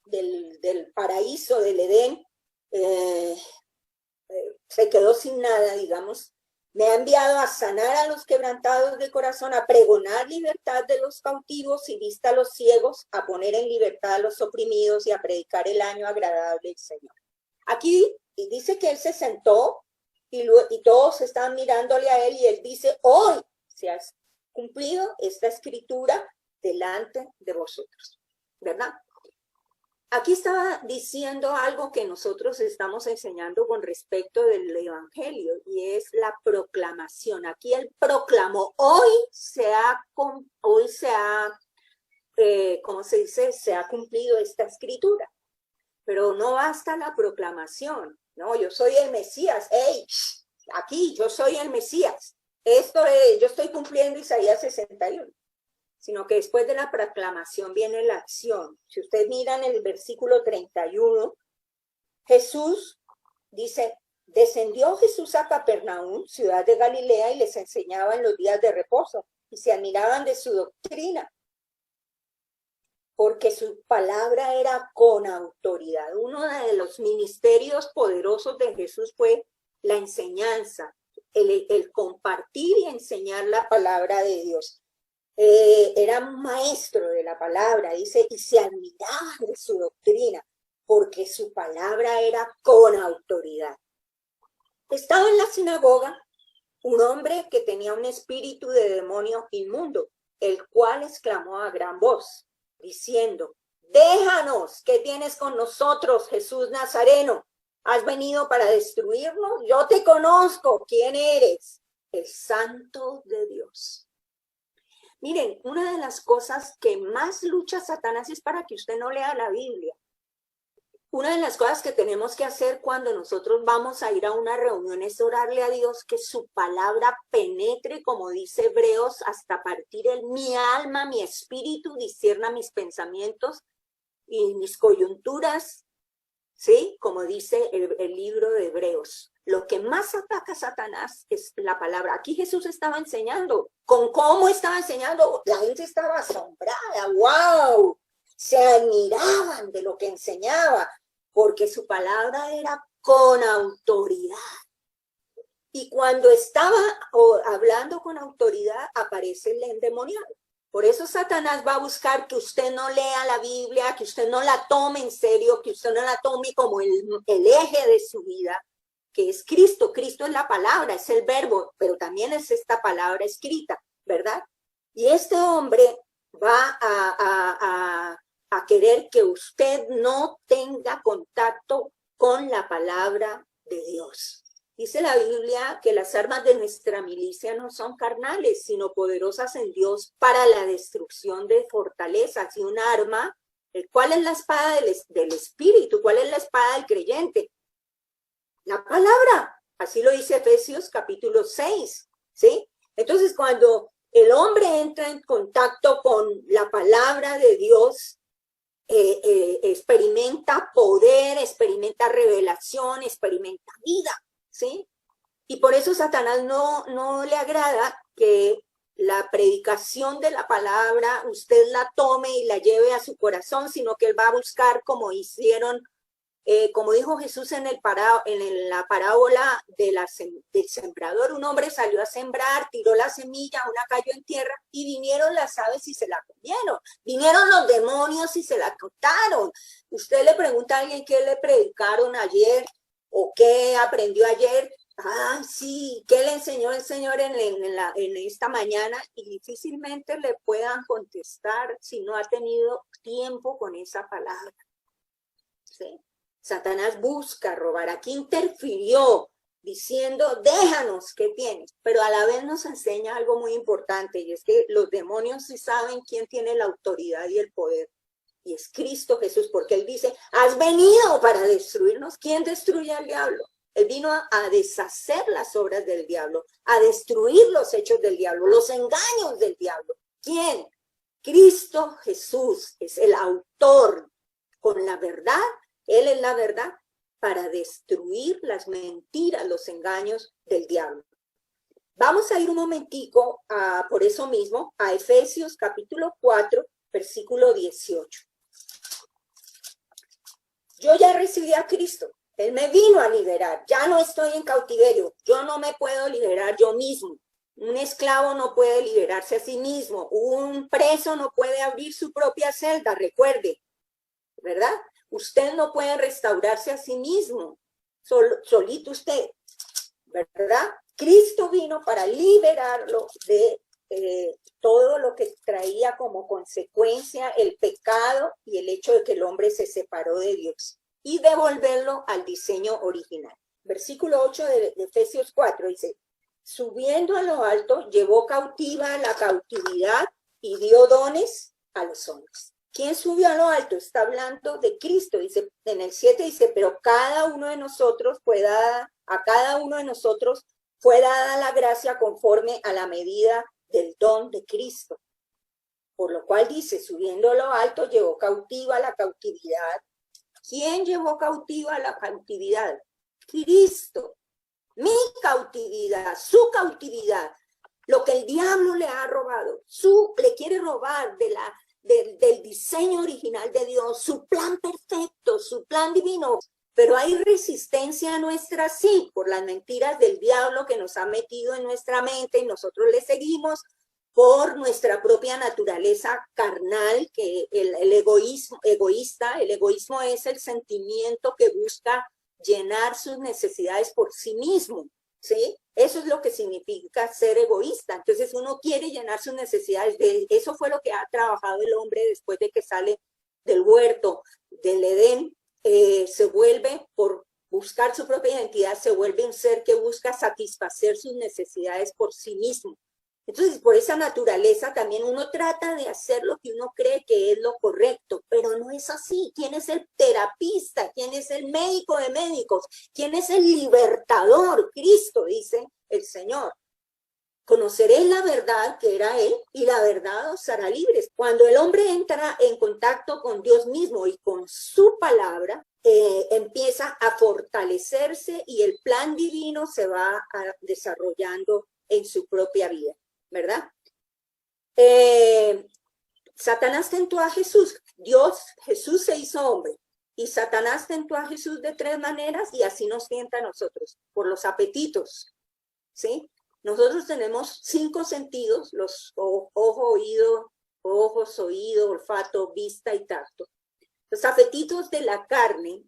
del paraíso, del Edén, se quedó sin nada, digamos. Me ha enviado a sanar a los quebrantados de corazón, a pregonar libertad de los cautivos y vista a los ciegos, a poner en libertad a los oprimidos y a predicar el año agradable del Señor. Aquí dice que él se sentó y todos estaban mirándole a él, y él dice, hoy se ha cumplido esta escritura delante de vosotros, ¿verdad? Aquí estaba diciendo algo que nosotros estamos enseñando con respecto del evangelio, y es la proclamación. Aquí él proclamó, ¿cómo se dice? Se ha cumplido esta escritura. Pero no basta la proclamación, no, yo soy el Mesías, hey, aquí yo soy el Mesías, yo estoy cumpliendo Isaías 61. Sino que después de la proclamación viene la acción. Si ustedes miran el versículo 31, Jesús dice, descendió Jesús a Capernaum, ciudad de Galilea, y les enseñaba en los días de reposo, y se admiraban de su doctrina, porque su palabra era con autoridad. Uno de los ministerios poderosos de Jesús fue la enseñanza, el compartir y enseñar la palabra de Dios. Era maestro de la palabra, dice, y se admiraban de su doctrina, porque su palabra era con autoridad. Estaba en la sinagoga un hombre que tenía un espíritu de demonio inmundo, el cual exclamó a gran voz, diciendo, déjanos, ¿qué tienes con nosotros, Jesús Nazareno? ¿Has venido para destruirnos? Yo te conozco, ¿quién eres? El Santo de Dios. Miren, una de las cosas que más lucha Satanás es para que usted no lea la Biblia. Una de las cosas que tenemos que hacer cuando nosotros vamos a ir a una reunión es orarle a Dios que su palabra penetre, como dice Hebreos, hasta partir mi alma, mi espíritu, discierna mis pensamientos y mis coyunturas, ¿sí? Como dice el libro de Hebreos. Lo que más ataca a Satanás es la palabra. Aquí Jesús estaba enseñando. ¿Con cómo estaba enseñando? La gente estaba asombrada. ¡Wow! Se admiraban de lo que enseñaba, porque su palabra era con autoridad. Y cuando estaba hablando con autoridad, aparece el endemoniado. Por eso Satanás va a buscar que usted no lea la Biblia, que usted no la tome en serio, que usted no la tome como el eje de su vida, que es Cristo. Cristo es la palabra, es el verbo, pero también es esta palabra escrita, ¿verdad? Y este hombre va a querer que usted no tenga contacto con la palabra de Dios. Dice la Biblia que las armas de nuestra milicia no son carnales, sino poderosas en Dios para la destrucción de fortalezas. Y un arma, ¿cuál es la espada del Espíritu? ¿Cuál es la espada del creyente? La palabra. Así lo dice Efesios capítulo 6, ¿sí? Entonces, cuando el hombre entra en contacto con la palabra de Dios, experimenta poder, experimenta revelación, experimenta vida, ¿sí? Y por eso Satanás no le agrada que la predicación de la palabra usted la tome y la lleve a su corazón, sino que él va a buscar, como hicieron, como dijo Jesús en la parábola del sembrador. Un hombre salió a sembrar, tiró la semilla, una cayó en tierra y vinieron las aves y se la comieron. Vinieron los demonios y se la quitaron. Usted le pregunta a alguien qué le predicaron ayer o qué aprendió ayer. Ah, sí, ¿qué le enseñó el Señor en esta mañana? Y difícilmente le puedan contestar si no ha tenido tiempo con esa palabra. ¿Sí? Satanás busca robar. Aquí interfirió diciendo, déjanos, ¿qué tienes? Pero a la vez nos enseña algo muy importante, y es que los demonios sí saben quién tiene la autoridad y el poder. Y es Cristo Jesús, porque él dice, has venido para destruirnos. ¿Quién destruye al diablo? Él vino a deshacer las obras del diablo, a destruir los hechos del diablo, los engaños del diablo. ¿Quién? Cristo Jesús es el autor con la verdad. Él es la verdad para destruir las mentiras, los engaños del diablo. Vamos a ir un momentico, por eso mismo, a Efesios capítulo 4, versículo 18. Yo ya recibí a Cristo. Él me vino a liberar. Ya no estoy en cautiverio. Yo no me puedo liberar yo mismo. Un esclavo no puede liberarse a sí mismo. Un preso no puede abrir su propia celda, recuerde, ¿verdad? Usted no puede restaurarse a sí mismo, solito usted, ¿verdad? Cristo vino para liberarlo de todo lo que traía como consecuencia el pecado y el hecho de que el hombre se separó de Dios y devolverlo al diseño original. Versículo 8 de Efesios 4 dice, subiendo a lo alto, llevó cautiva la cautividad y dio dones a los hombres. ¿Quién subió a lo alto? Está hablando de Cristo. Dice, en el 7 dice, pero a cada uno de nosotros fue dada la gracia conforme a la medida del don de Cristo. Por lo cual dice, subiendo a lo alto, llevó cautiva la cautividad. ¿Quién llevó cautiva la cautividad? Cristo. Mi cautividad, su cautividad, lo que el diablo le ha robado, le quiere robar del diseño original de Dios, su plan perfecto, su plan divino. Pero hay resistencia nuestra, sí, por las mentiras del diablo que nos ha metido en nuestra mente y nosotros le seguimos, por nuestra propia naturaleza carnal, que el egoísmo es el sentimiento que busca llenar sus necesidades por sí mismo, ¿sí? Eso es lo que significa ser egoísta. Entonces uno quiere llenar sus necesidades. Eso fue lo que ha trabajado el hombre después de que sale del huerto, del Edén. Se vuelve, por buscar su propia identidad, se vuelve un ser que busca satisfacer sus necesidades por sí mismo. Entonces, por esa naturaleza también uno trata de hacer lo que uno cree que es lo correcto, pero no es así. ¿Quién es el terapista? ¿Quién es el médico de médicos? ¿Quién es el libertador? Cristo, dice el Señor. Conoceréis la verdad, que era Él, y la verdad os hará libres. Cuando el hombre entra en contacto con Dios mismo y con su palabra, empieza a fortalecerse y el plan divino se va desarrollando en su propia vida, ¿verdad? Satanás tentó a Jesús. Jesús se hizo hombre. Y Satanás tentó a Jesús de 3 maneras y así nos tienta a nosotros, por los apetitos, ¿sí? Nosotros tenemos 5 sentidos, los ojos, oído, olfato, vista y tacto. Los apetitos de la carne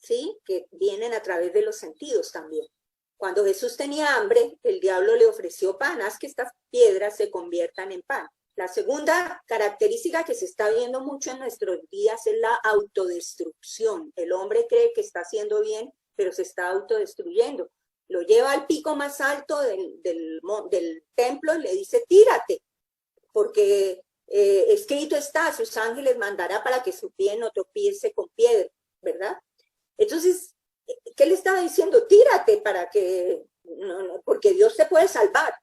¿sí? Que vienen a través de los sentidos también. Cuando Jesús tenía hambre, el diablo le ofreció pan, haz que estas piedras se conviertan en pan. La segunda característica que se está viendo mucho en nuestros días es la autodestrucción. El hombre cree que está haciendo bien, pero se está autodestruyendo. Lo lleva al pico más alto del templo y le dice, tírate, porque escrito está, sus ángeles mandará para que su pie no tropiece con piedra, ¿verdad? Entonces, ¿qué le estaba diciendo? Tírate para que, porque Dios te puede salvar.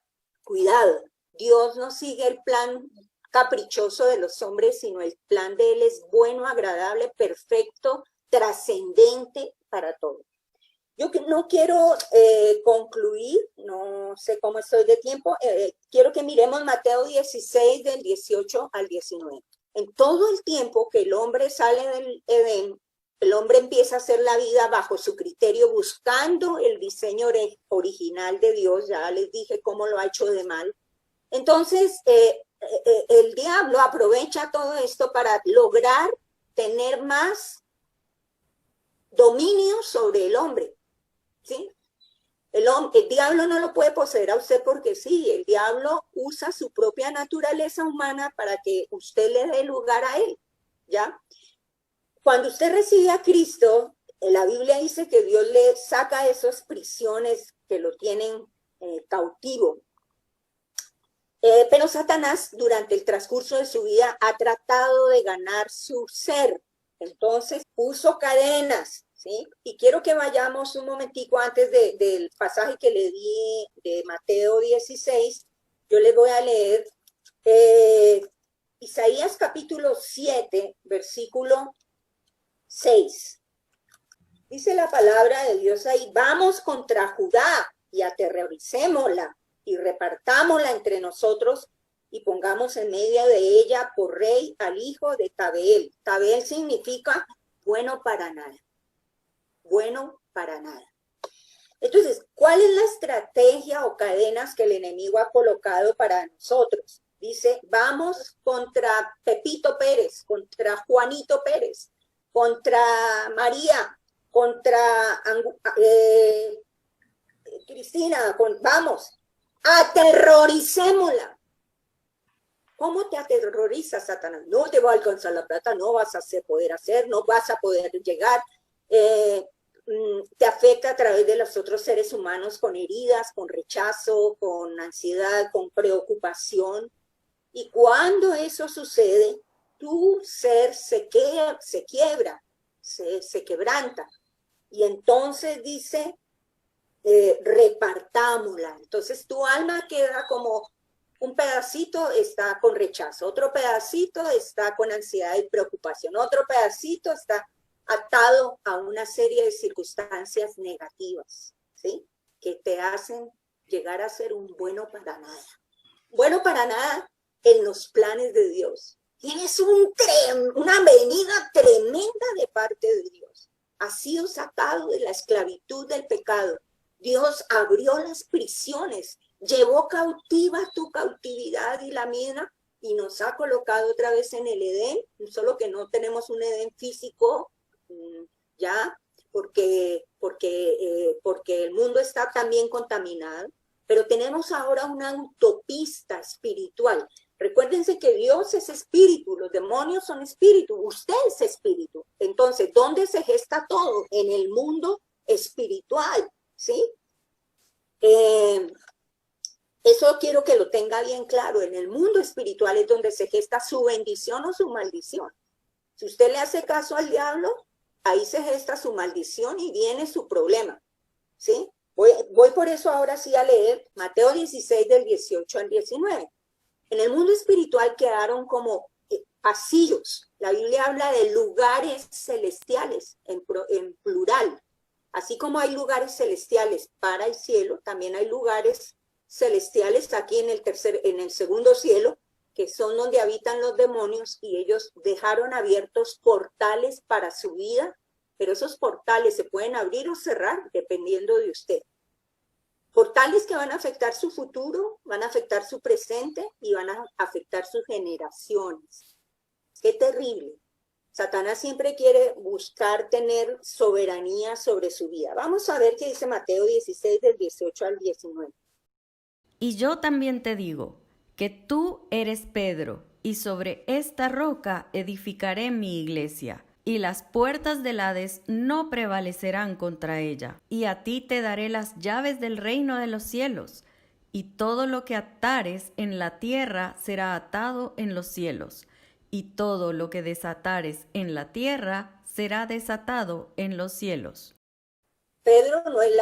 Cuidado, Dios no sigue el plan caprichoso de los hombres, sino el plan de Él es bueno, agradable, perfecto, trascendente para todos. Yo no quiero concluir, no sé cómo estoy de tiempo, quiero que miremos Mateo 16 del 18 al 19. En todo el tiempo que el hombre sale del Edén, el hombre empieza a hacer la vida bajo su criterio, buscando el diseño original de Dios, ya les dije cómo lo ha hecho de mal. Entonces, el diablo aprovecha todo esto para lograr tener más dominio sobre el hombre. ¿Sí? El diablo no lo puede poseer a usted porque sí, el diablo usa su propia naturaleza humana para que usted le dé lugar a él, ¿ya? Cuando usted recibe a Cristo, la Biblia dice que Dios le saca esas prisiones que lo tienen cautivo. Pero Satanás, durante el transcurso de su vida, ha tratado de ganar su ser. Entonces, puso cadenas, ¿sí? Y quiero que vayamos un momentico antes del pasaje que le di de Mateo 16. Yo les voy a leer Isaías capítulo 7, versículo 6. Dice la palabra de Dios ahí, vamos contra Judá y aterroricémosla y repartámosla entre nosotros y pongamos en medio de ella por rey al hijo de Tabeel. Tabeel significa bueno para nada. Bueno para nada. Entonces, ¿cuál es la estrategia o cadenas que el enemigo ha colocado para nosotros? Dice, vamos contra Pepito Pérez, contra Juanito Pérez, contra María, contra Cristina, vamos, aterroricémosla. ¿Cómo te aterroriza Satanás? No te va a alcanzar la plata, no vas a poder hacer, no vas a poder llegar. Te afecta a través de los otros seres humanos con heridas, con rechazo, con ansiedad, con preocupación. Y cuando eso sucede, tu ser se quiebra, se quebranta. Y entonces dice, repartámosla. Entonces tu alma queda como un pedacito está con rechazo, otro pedacito está con ansiedad y preocupación, otro pedacito está atado a una serie de circunstancias negativas, ¿sí? Que te hacen llegar a ser un bueno para nada. Bueno para nada en los planes de Dios. Tienes una venida tremenda de parte de Dios. Has sido sacado de la esclavitud del pecado. Dios abrió las prisiones, llevó cautiva tu cautividad y la mía y nos ha colocado otra vez en el Edén, solo que no tenemos un Edén físico, ya, porque el mundo está también contaminado, pero tenemos ahora una autopista espiritual. Recuérdense que Dios es espíritu, los demonios son espíritu, usted es espíritu. Entonces, ¿dónde se gesta todo? En el mundo espiritual, ¿sí? Eso quiero que lo tenga bien claro. En el mundo espiritual es donde se gesta su bendición o su maldición. Si usted le hace caso al diablo, ahí se gesta su maldición y viene su problema, ¿sí? Voy por eso ahora sí a leer Mateo 16 del 18 al 19. En el mundo espiritual quedaron como pasillos. La Biblia habla de lugares celestiales en plural. Así como hay lugares celestiales para el cielo, también hay lugares celestiales aquí en el segundo cielo, que son donde habitan los demonios, y ellos dejaron abiertos portales para su vida, pero esos portales se pueden abrir o cerrar dependiendo de usted. Portales que van a afectar su futuro, van a afectar su presente y van a afectar sus generaciones. ¡Qué terrible! Satanás siempre quiere buscar tener soberanía sobre su vida. Vamos a ver qué dice Mateo 16, del 18 al 19. Y yo también te digo que tú eres Pedro, y sobre esta roca edificaré mi iglesia, y las puertas del Hades no prevalecerán contra ella. Y a ti te daré las llaves del reino de los cielos, y todo lo que atares en la tierra será atado en los cielos, y todo lo que desatares en la tierra será desatado en los cielos. Pedro no es,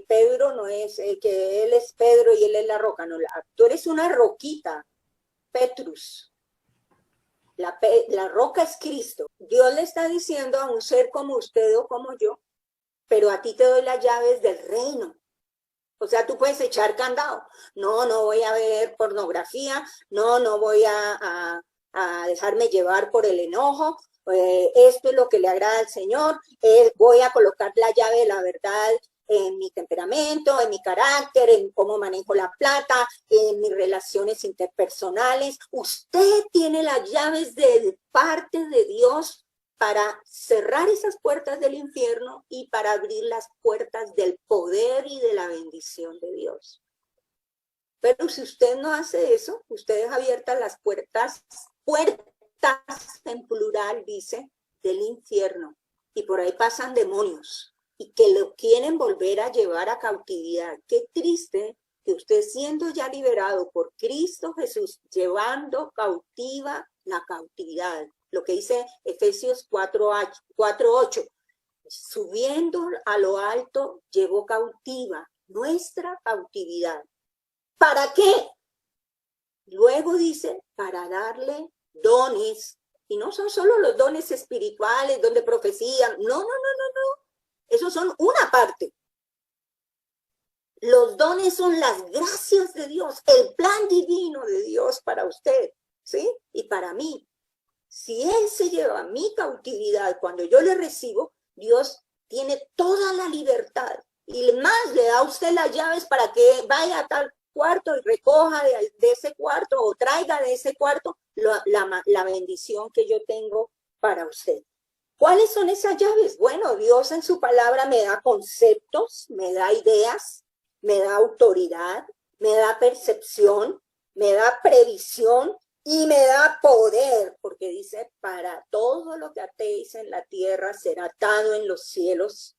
Pedro no es que él es Pedro y él es la roca, no, tú eres una roquita, Petrus. La roca es Cristo. Dios le está diciendo a un ser como usted o como yo, pero a ti te doy las llaves del reino. O sea, tú puedes echar candado. No, no voy a ver pornografía, no, no voy a dejarme llevar por el enojo. Esto es lo que le agrada al Señor. Voy a colocar la llave de la verdad en mi temperamento, en mi carácter, en cómo manejo la plata, en mis relaciones interpersonales. Usted tiene las llaves de parte de Dios para cerrar esas puertas del infierno y para abrir las puertas del poder y de la bendición de Dios. Pero si usted no hace eso, usted deja abiertas las puertas en plural, dice, del infierno. Y por ahí pasan demonios y que lo quieren volver a llevar a cautividad. Qué triste que usted, siendo ya liberado por Cristo Jesús, llevando cautiva la cautividad. Lo que dice Efesios 4:8, subiendo a lo alto, llevó cautiva nuestra cautividad. ¿Para qué? Luego dice, para darle dones. Y no son solo los dones espirituales, donde profecían. No. Esos son una parte. Los dones son las gracias de Dios, el plan divino de Dios para usted, ¿sí? Y para mí. Si Él se lleva mi cautividad cuando yo le recibo, Dios tiene toda la libertad. Y más, le da a usted las llaves para que vaya a tal cuarto y recoja de ese cuarto o traiga de ese cuarto la bendición que yo tengo para usted. ¿Cuáles son esas llaves? Bueno, Dios en su palabra me da conceptos, me da ideas, me da autoridad, me da percepción, me da previsión y me da poder, porque dice, para todo lo que atéis en la tierra será atado en los cielos,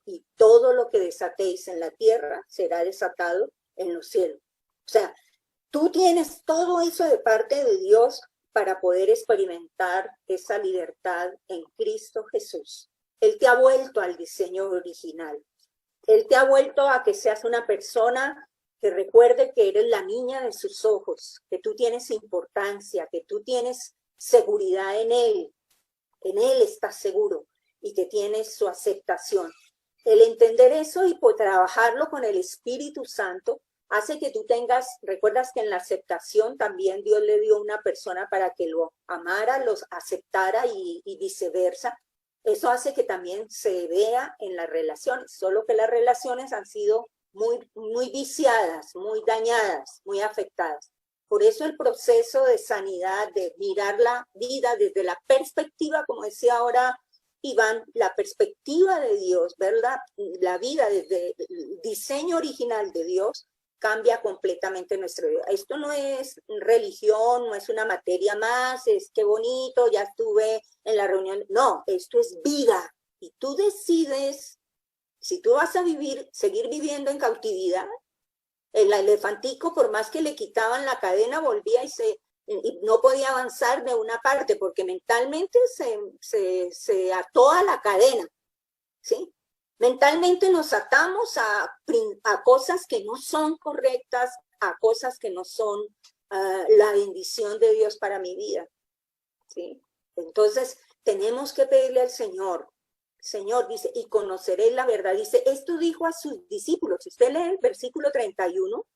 y todo lo que desatéis en la tierra será desatado en los cielos. O sea, tú tienes todo eso de parte de Dios para poder experimentar esa libertad en Cristo Jesús. Él te ha vuelto al diseño original. Él te ha vuelto a que seas una persona que recuerde que eres la niña de sus ojos, que tú tienes importancia, que tú tienes seguridad en Él estás seguro y que tienes su aceptación. El entender eso y por trabajarlo con el Espíritu Santo hace que tú tengas, recuerdas que en la aceptación también Dios le dio una persona para que lo amara, los aceptara y viceversa. Eso hace que también se vea en las relaciones, solo que las relaciones han sido muy viciadas, muy dañadas, muy afectadas. Por eso el proceso de sanidad, de mirar la vida desde la perspectiva, como decía ahora Iván, la perspectiva de Dios, ver la vida desde el diseño original de Dios, cambia completamente nuestra vida. Esto no es religión, no es una materia más, es qué bonito, ya estuve en la reunión. No, esto es vida. Y tú decides si tú vas a seguir viviendo en cautividad. El elefantico, por más que le quitaban la cadena, volvía y no podía avanzar de una parte porque mentalmente se ató a la cadena, ¿sí? Mentalmente nos atamos a cosas que no son correctas, a cosas que no son la bendición de Dios para mi vida, ¿sí? Entonces, tenemos que pedirle al Señor. Señor, dice, y conoceréis la verdad. Dice, esto dijo a sus discípulos. Si usted lee el versículo 31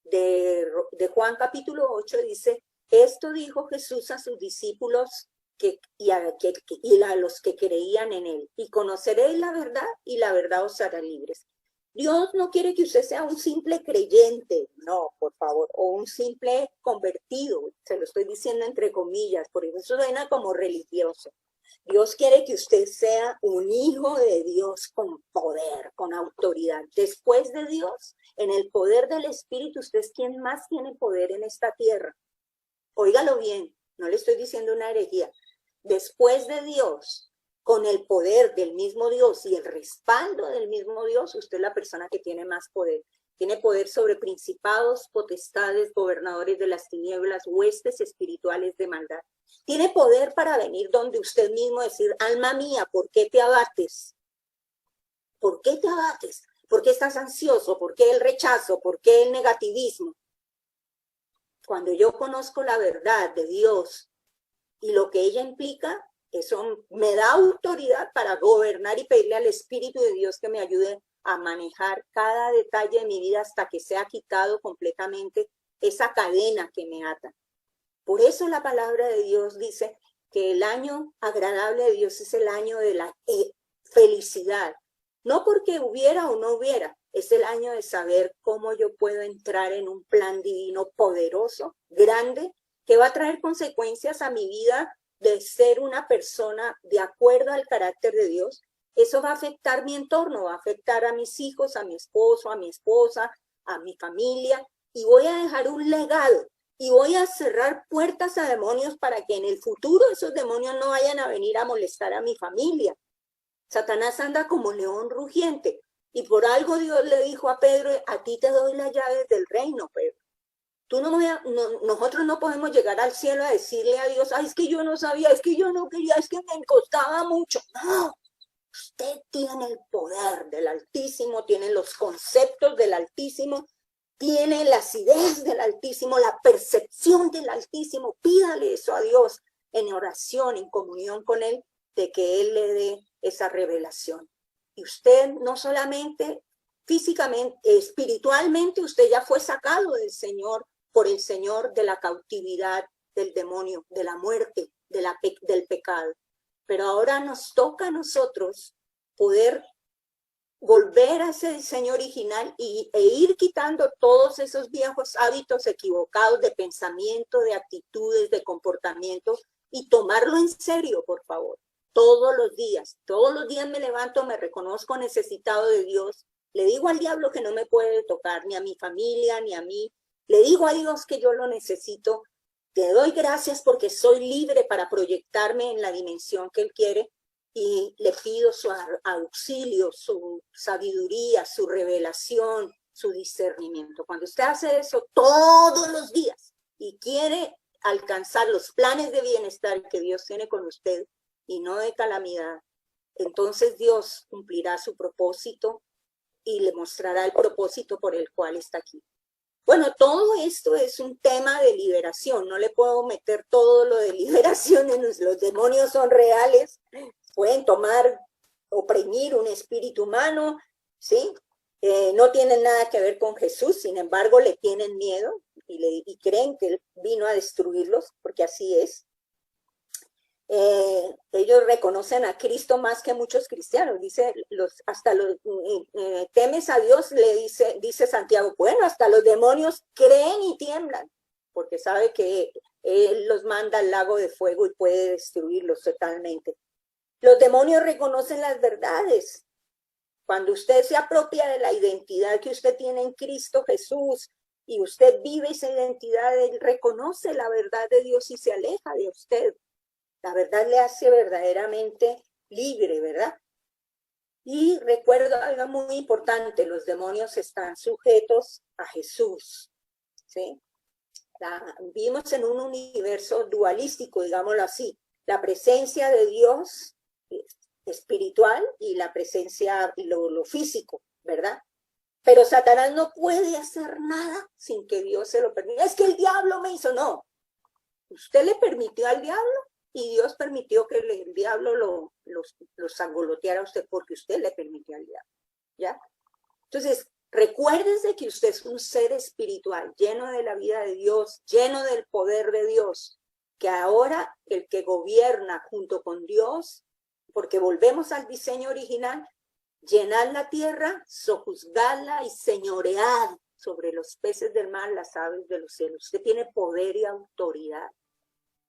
de Juan capítulo 8, dice, esto dijo Jesús a sus discípulos y a los que creían en él. Y conoceréis la verdad y la verdad os hará libres. Dios no quiere que usted sea un simple creyente, no, por favor, o un simple convertido, se lo estoy diciendo entre comillas, por eso suena como religioso. Dios quiere que usted sea un hijo de Dios con poder, con autoridad. Después de Dios, en el poder del Espíritu, usted es quien más tiene poder en esta tierra. Óigalo bien, no le estoy diciendo una herejía. Después de Dios, con el poder del mismo Dios y el respaldo del mismo Dios, usted es la persona que tiene más poder. Tiene poder sobre principados, potestades, gobernadores de las tinieblas, huestes espirituales de maldad. Tiene poder para venir donde usted mismo decir, alma mía, ¿por qué te abates? ¿Por qué te abates? ¿Por qué estás ansioso? ¿Por qué el rechazo? ¿Por qué el negativismo? Cuando yo conozco la verdad de Dios y lo que ella implica, eso me da autoridad para gobernar y pedirle al Espíritu de Dios que me ayude a manejar cada detalle de mi vida hasta que sea quitado completamente esa cadena que me ata. Por eso la palabra de Dios dice que el año agradable de Dios es el año de la felicidad. No porque hubiera o no hubiera, es el año de saber cómo yo puedo entrar en un plan divino poderoso, grande, que va a traer consecuencias a mi vida de ser una persona de acuerdo al carácter de Dios. Eso va a afectar mi entorno, va a afectar a mis hijos, a mi esposo, a mi esposa, a mi familia, y voy a dejar un legado. Y voy a cerrar puertas a demonios para que en el futuro esos demonios no vayan a venir a molestar a mi familia. Satanás anda como león rugiente. Y por algo Dios le dijo a Pedro, a ti te doy las llaves del reino, Pedro. Nosotros no podemos llegar al cielo a decirle a Dios, ay, es que yo no sabía, es que yo no quería, es que me costaba mucho. No, usted tiene el poder del Altísimo, tiene los conceptos del Altísimo, tiene las ideas del Altísimo, la percepción del Altísimo. Pídale eso a Dios en oración, en comunión con Él, de que Él le dé esa revelación. Y usted no solamente físicamente, espiritualmente, usted ya fue sacado del Señor, por el Señor, de la cautividad del demonio, de la muerte, del pecado. Pero ahora nos toca a nosotros poder volver a ese diseño original e ir quitando todos esos viejos hábitos equivocados de pensamiento, de actitudes, de comportamiento, y tomarlo en serio, por favor, todos los días me levanto, me reconozco necesitado de Dios, le digo al diablo que no me puede tocar, ni a mi familia, ni a mí, le digo a Dios que yo lo necesito, te doy gracias porque soy libre para proyectarme en la dimensión que Él quiere, y le pido su auxilio, su sabiduría, su revelación, su discernimiento. Cuando usted hace eso todos los días y quiere alcanzar los planes de bienestar que Dios tiene con usted y no de calamidad, entonces Dios cumplirá su propósito y le mostrará el propósito por el cual está aquí. Bueno, todo esto es un tema de liberación. No le puedo meter todo lo de liberación. Los demonios son reales. Pueden oprimir un espíritu humano, ¿sí? No tienen nada que ver con Jesús, sin embargo, le tienen miedo y creen que Él vino a destruirlos, porque así es. Ellos reconocen a Cristo más que muchos cristianos. Dice, temes a Dios, le dice Santiago. Bueno, hasta los demonios creen y tiemblan, porque sabe que Él los manda al lago de fuego y puede destruirlos totalmente. Los demonios reconocen las verdades. Cuando usted se apropia de la identidad que usted tiene en Cristo Jesús y usted vive esa identidad, Él reconoce la verdad de Dios y se aleja de usted. La verdad le hace verdaderamente libre, ¿verdad? Y recuerdo algo muy importante, los demonios están sujetos a Jesús, ¿sí? Vivimos en un universo dualístico, digámoslo así. La presencia de Dios espiritual y la presencia, lo físico, ¿verdad? Pero Satanás no puede hacer nada sin que Dios se lo permita. Es que el diablo me hizo, no. Usted le permitió al diablo y Dios permitió que el diablo lo sangoloteara a usted porque usted le permitió al diablo, ¿ya? Entonces, recuérdese que usted es un ser espiritual, lleno de la vida de Dios, lleno del poder de Dios, que ahora el que gobierna junto con Dios, porque volvemos al diseño original, llenad la tierra, sojuzgadla y señoread sobre los peces del mar, las aves de los cielos. Usted tiene poder y autoridad.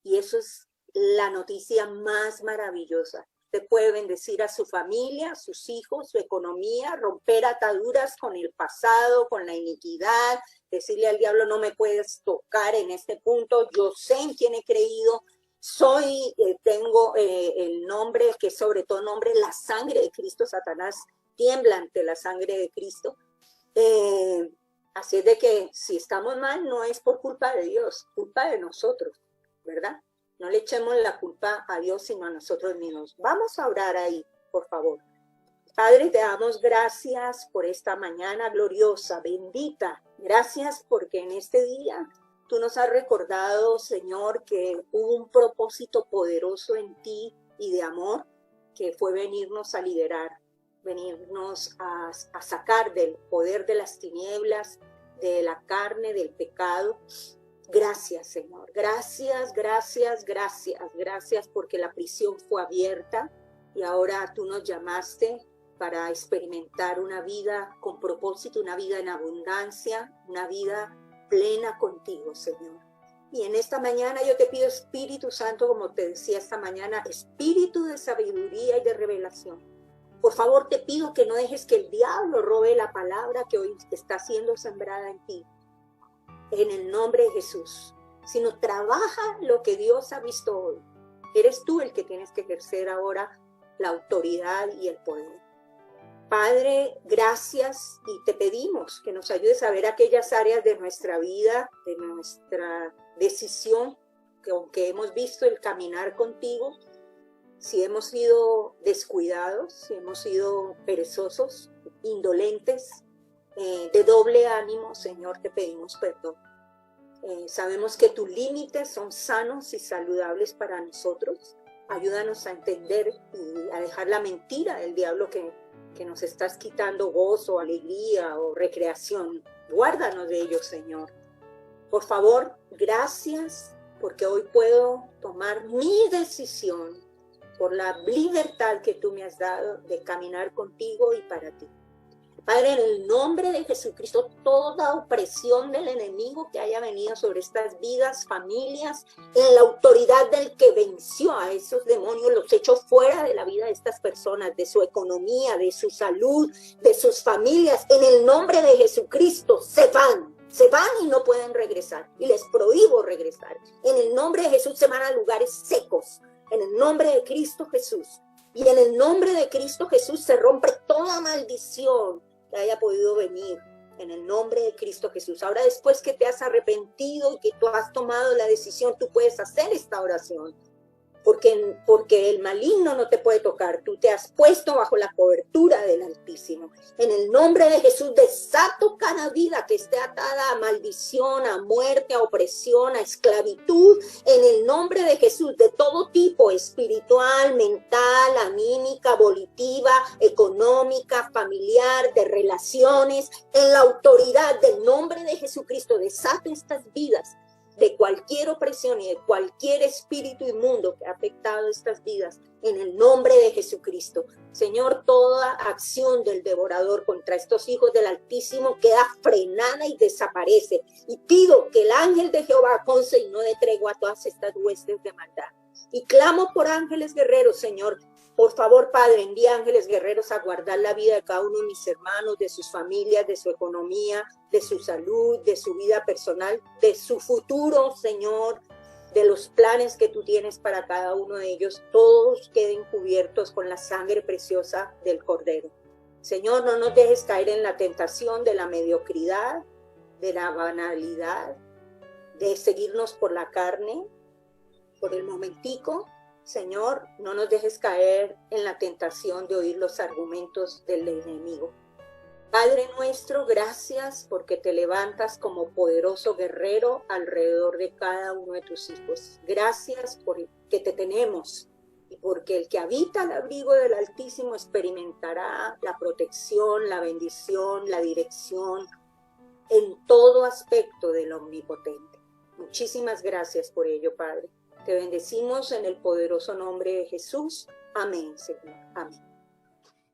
Y eso es la noticia más maravillosa. Usted puede bendecir a su familia, a sus hijos, su economía, romper ataduras con el pasado, con la iniquidad, decirle al diablo, no me puedes tocar en este punto, yo sé en quién he creído, tengo el nombre, que sobre todo nombre, la sangre de Cristo. Satanás tiembla ante la sangre de Cristo. Así es de que si estamos mal, no es por culpa de Dios, culpa de nosotros, ¿verdad? No le echemos la culpa a Dios, sino a nosotros mismos. Vamos a orar ahí, por favor. Padre, te damos gracias por esta mañana gloriosa, bendita. Gracias porque en este día tú nos has recordado, Señor, que hubo un propósito poderoso en ti y de amor, que fue venirnos a liberar, venirnos a sacar del poder de las tinieblas, de la carne, del pecado. Gracias, Señor. Gracias, gracias, gracias. Gracias porque la prisión fue abierta y ahora tú nos llamaste para experimentar una vida con propósito, una vida en abundancia, una vida plena contigo, Señor. Y en esta mañana yo te pido, Espíritu Santo, como te decía esta mañana, espíritu de sabiduría y de revelación. Por favor, te pido que no dejes que el diablo robe la palabra que hoy está siendo sembrada en ti. En el nombre de Jesús, sino trabaja lo que Dios ha visto hoy. Eres tú el que tienes que ejercer ahora la autoridad y el poder. Padre, gracias y te pedimos que nos ayudes a ver aquellas áreas de nuestra vida, de nuestra decisión, que aunque hemos visto el caminar contigo, si hemos sido descuidados, si hemos sido perezosos, indolentes, de doble ánimo, Señor, te pedimos perdón. Sabemos que tus límites son sanos y saludables para nosotros. Ayúdanos a entender y a dejar la mentira del diablo que nos estás quitando gozo, alegría o recreación. Guárdanos de ellos, Señor. Por favor, gracias porque hoy puedo tomar mi decisión por la libertad que tú me has dado de caminar contigo y para ti. Padre, en el nombre de Jesucristo, toda opresión del enemigo que haya venido sobre estas vidas, familias, en la autoridad del que venció a esos demonios, los echó fuera de la vida de estas personas, de su economía, de su salud, de sus familias. En el nombre de Jesucristo, se van y no pueden regresar. Y les prohíbo regresar. En el nombre de Jesús se van a lugares secos. En el nombre de Cristo Jesús. Y en el nombre de Cristo Jesús se rompe toda maldición que haya podido venir, en el nombre de Cristo Jesús. Ahora, después que te has arrepentido y que tú has tomado la decisión, tú puedes hacer esta oración, porque el maligno no te puede tocar. Tú te has puesto bajo la cobertura del Altísimo. En el nombre de Jesús, desato cada vida que esté atada a maldición, a muerte, a opresión, a esclavitud. En el nombre de Jesús, de todo tipo, espiritual, mental, anímica, volitiva, económica, familiar, de relaciones. En la autoridad del nombre de Jesucristo, desato estas vidas de cualquier opresión y de cualquier espíritu inmundo que ha afectado estas vidas, en el nombre de Jesucristo. Señor, toda acción del devorador contra estos hijos del Altísimo queda frenada y desaparece. Y pido que el ángel de Jehová conce y no dé tregua a todas estas huestes de maldad. Y clamo por ángeles guerreros, Señor. Por favor, Padre, envía ángeles guerreros a guardar la vida de cada uno de mis hermanos, de sus familias, de su economía, de su salud, de su vida personal, de su futuro, Señor, de los planes que tú tienes para cada uno de ellos. Todos queden cubiertos con la sangre preciosa del Cordero. Señor, no nos dejes caer en la tentación de la mediocridad, de la banalidad, de seguirnos por la carne, por el momentico. Señor, no nos dejes caer en la tentación de oír los argumentos del enemigo. Padre nuestro, gracias porque te levantas como poderoso guerrero alrededor de cada uno de tus hijos. Gracias porque te tenemos y porque el que habita al abrigo del Altísimo experimentará la protección, la bendición, la dirección en todo aspecto del Omnipotente. Muchísimas gracias por ello, Padre. Te bendecimos en el poderoso nombre de Jesús. Amén, Señor. Amén.